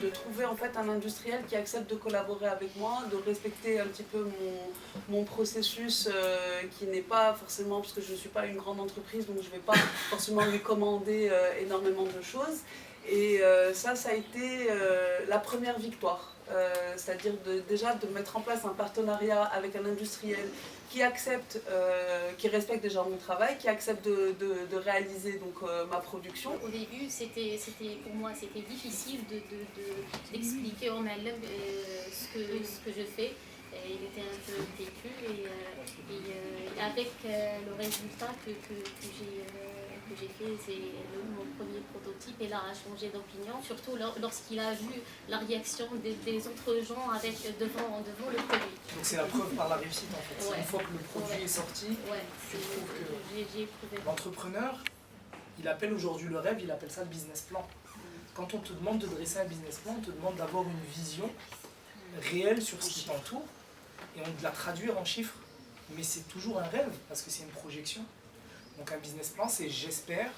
de trouver en fait un industriel qui accepte de collaborer avec moi, de respecter un petit peu mon processus qui n'est pas forcément, parce que je ne suis pas une grande entreprise, donc je ne vais pas forcément lui commander énormément de choses. Et ça a été la première victoire. C'est-à-dire déjà de mettre en place un partenariat avec un industriel qui accepte, qui respecte déjà mon travail, qui accepte de réaliser donc, ma production. Au début, pour moi, c'était difficile d'expliquer en ma langue ce que je fais. Il était un peu têtu et avec le résultat que j'ai fait, c'est mon premier prototype, et là a changé d'opinion, surtout lorsqu'il a vu la réaction des autres gens devant le produit. Donc c'est la preuve par la réussite en fait. Ouais. Une fois que le produit est sorti, je trouve que l'entrepreneur, il appelle aujourd'hui le rêve, il appelle ça le business plan. Quand on te demande de dresser un business plan, on te demande d'avoir une vision réelle sur ce qui t'entoure et on de la traduire en chiffres. Mais c'est toujours un rêve parce que c'est une projection. Donc un business plan, c'est j'espère,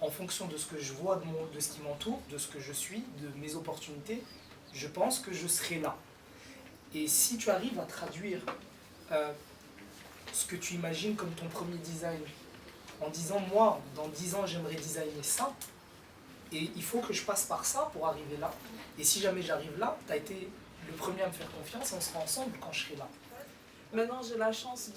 en fonction de ce que je vois, de ce qui m'entoure, de ce que je suis, de mes opportunités, je pense que je serai là. Et si tu arrives à traduire ce que tu imagines comme ton premier design, en disant moi, dans 10 ans, j'aimerais designer ça, et il faut que je passe par ça pour arriver là. Et si jamais j'arrive là, tu as été le premier à me faire confiance, et on sera ensemble quand je serai là. Maintenant, j'ai la chance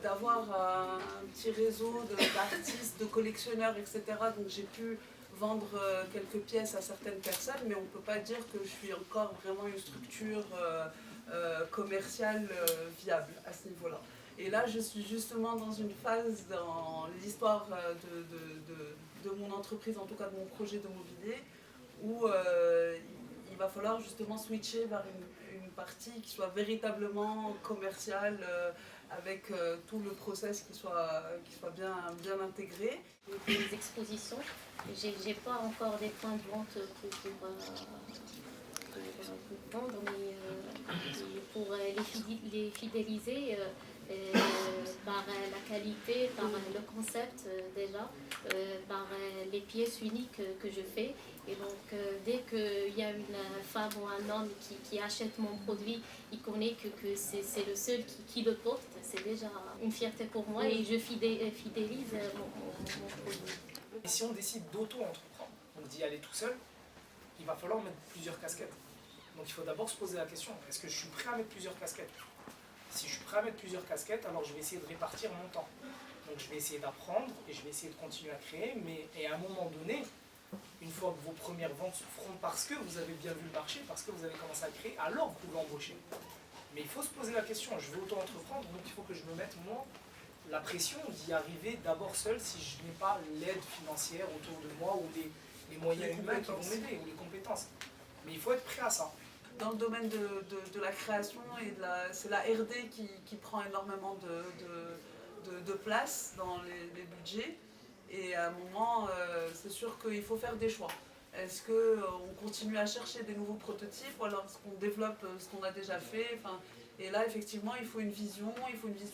d'avoir un petit réseau d'artistes, de collectionneurs, etc. Donc j'ai pu vendre quelques pièces à certaines personnes, mais on ne peut pas dire que je suis encore vraiment une structure commerciale viable à ce niveau-là. Et là, je suis justement dans une phase dans l'histoire de mon entreprise, en tout cas de mon projet de mobilier, où il va falloir justement switcher vers une partie qui soit véritablement commerciale, avec tout le process qui soit bien intégré. Les expositions, j'ai pas encore des points de vente pour vendre, mais pour les fidéliser par la qualité, par le concept déjà, par les pièces uniques que je fais. Et donc dès qu'il y a une femme ou un homme qui achète mon produit, il connaît que c'est le seul qui le porte, c'est déjà une fierté pour moi, et je fidélise mon produit. Et si on décide d'auto-entreprendre, donc d'y aller tout seul, il va falloir mettre plusieurs casquettes. Donc il faut d'abord se poser la question, est-ce que je suis prêt à mettre plusieurs casquettes? Si je suis prêt à mettre plusieurs casquettes, alors je vais essayer de répartir mon temps. Donc je vais essayer d'apprendre et je vais essayer de continuer à créer, et à un moment donné, une fois que vos premières ventes se feront parce que vous avez bien vu le marché, parce que vous avez commencé à créer, alors vous l'embauchez. Mais il faut se poser la question, je veux auto-entreprendre, donc il faut que je me mette moi la pression d'y arriver d'abord seul si je n'ai pas l'aide financière autour de moi ou les moyens humains qui vont m'aider ou les compétences. Mais il faut être prêt à ça. Dans le domaine de la création, c'est la R&D qui prend énormément de place dans les budgets. Et à un moment, c'est sûr qu'il faut faire des choix. Est-ce qu'on continue à chercher des nouveaux prototypes ou alors est-ce qu'on développe ce qu'on a déjà fait? Et là, effectivement, il faut une vision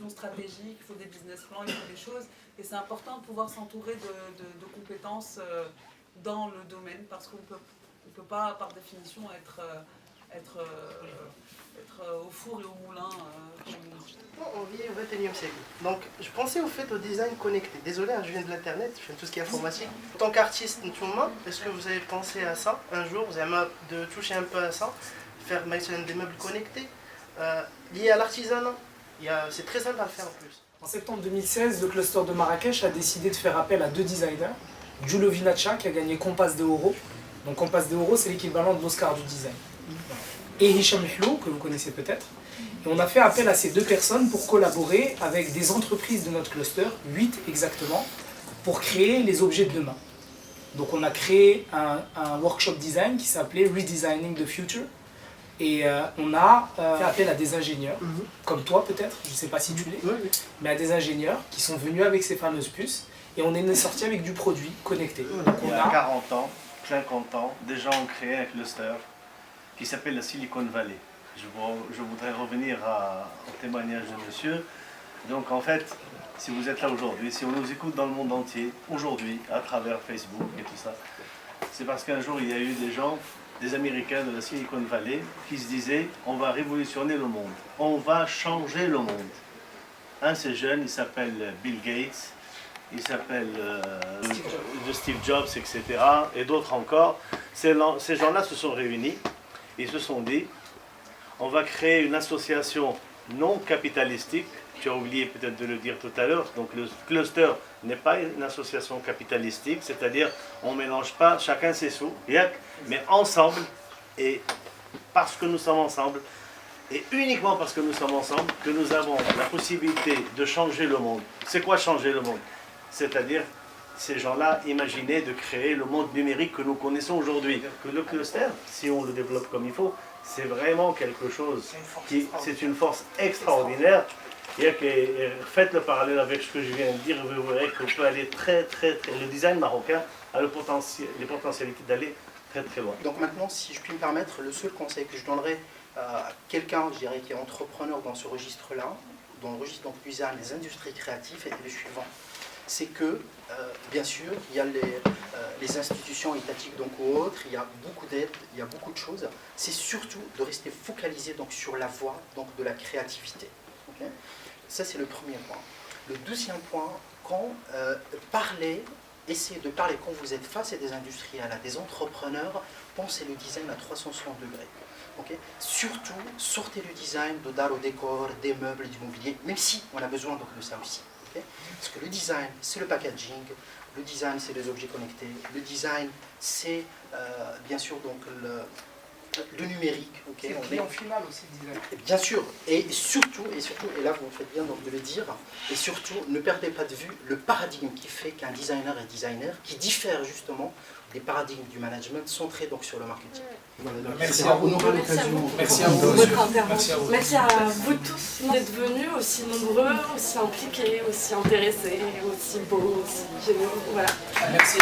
stratégique, il faut des business plans, il faut des choses. Et c'est important de pouvoir s'entourer de compétences dans le domaine parce qu'on ne peut pas, par définition, être au four et au moulin. On vit au XXIe siècle. Donc, je pensais au fait au design connecté. Désolé, je viens de l'internet, je fais tout ce qui est informatique. En tant qu'artiste, est-ce que vous avez pensé à ça un jour? Vous avez de toucher un peu à ça, faire des meubles connectés liés à l'artisanat? C'est très simple à faire en plus. En septembre 2016, le cluster de Marrakech a décidé de faire appel à 2 designers. Giulio Vinaccia, qui a gagné Compass de Oro. Donc Compass de Oro, c'est l'équivalent de l'Oscar du design. Et Hicham Hlou, que vous connaissez peut-être. Et on a fait appel à ces 2 personnes pour collaborer avec des entreprises de notre cluster, 8 exactement, pour créer les objets de demain. Donc on a créé un workshop design qui s'appelait Redesigning the Future. Et on a fait appel à des ingénieurs, comme toi peut-être, je ne sais pas si tu l'es, mais à des ingénieurs qui sont venus avec ces fameuses puces. Et on est sorti avec du produit connecté. Donc Il y a 40 ans, 50 ans, des gens ont créé un cluster qui s'appelle la Silicon Valley. Je voudrais revenir au témoignage de monsieur. Donc en fait, si vous êtes là aujourd'hui, si on nous écoute dans le monde entier, aujourd'hui, à travers Facebook et tout ça, c'est parce qu'un jour il y a eu des gens, des Américains de la Silicon Valley, qui se disaient on va révolutionner le monde, on va changer le monde. Un de ces jeunes, il s'appelle Bill Gates, il s'appelle Steve Jobs, etc. et d'autres encore. Ces gens-là se sont réunis et se sont dit on va créer une association non capitalistique. Tu as oublié peut-être de le dire tout à l'heure. Donc le cluster n'est pas une association capitalistique, c'est-à-dire on ne mélange pas chacun ses sous, mais ensemble, et parce que nous sommes ensemble, et uniquement parce que nous sommes ensemble, que nous avons la possibilité de changer le monde. C'est quoi changer le monde? C'est-à-dire, ces gens-là imaginaient de créer le monde numérique que nous connaissons aujourd'hui. Que le cluster, si on le développe comme il faut, c'est vraiment quelque chose c'est une force extraordinaire. Faites le parallèle avec ce que je viens de dire, vous verrez qu'on peut aller très. Le design marocain a les potentialités d'aller très loin. Donc maintenant, si je puis me permettre, le seul conseil que je donnerais à quelqu'un, je dirais, qui est entrepreneur dans ce registre-là, dans le registre donc, du design des industries créatives, est le suivant. C'est que, bien sûr, il y a les institutions étatiques donc, ou autres, il y a beaucoup d'aides, il y a beaucoup de choses. C'est surtout de rester focalisé donc, sur la voie donc, de la créativité. Okay? Ça, c'est le premier point. Le deuxième point, essayez de parler quand vous êtes face à des industriels, à des entrepreneurs, pensez le design à 360 degrés. Okay? Surtout, sortez le design de d'art au décor, des meubles, du mobilier, même si on a besoin donc, de ça aussi. Okay? Parce que le design, c'est le packaging, le design, c'est les objets connectés, le design, c'est bien sûr donc, le numérique. Okay? C'est le client final aussi, le design. Bien sûr, et surtout, et là vous faites bien donc, de le dire, et surtout, ne perdez pas de vue le paradigme qui fait qu'un designer est designer, qui diffère justement des paradigmes du management centrés donc, sur le marketing. Voilà, merci à vous. On aura l'occasion. Merci à vous. Merci à vous tous d'être venus aussi nombreux, aussi impliqués, aussi intéressés, aussi beaux, aussi généreux. Voilà. Merci.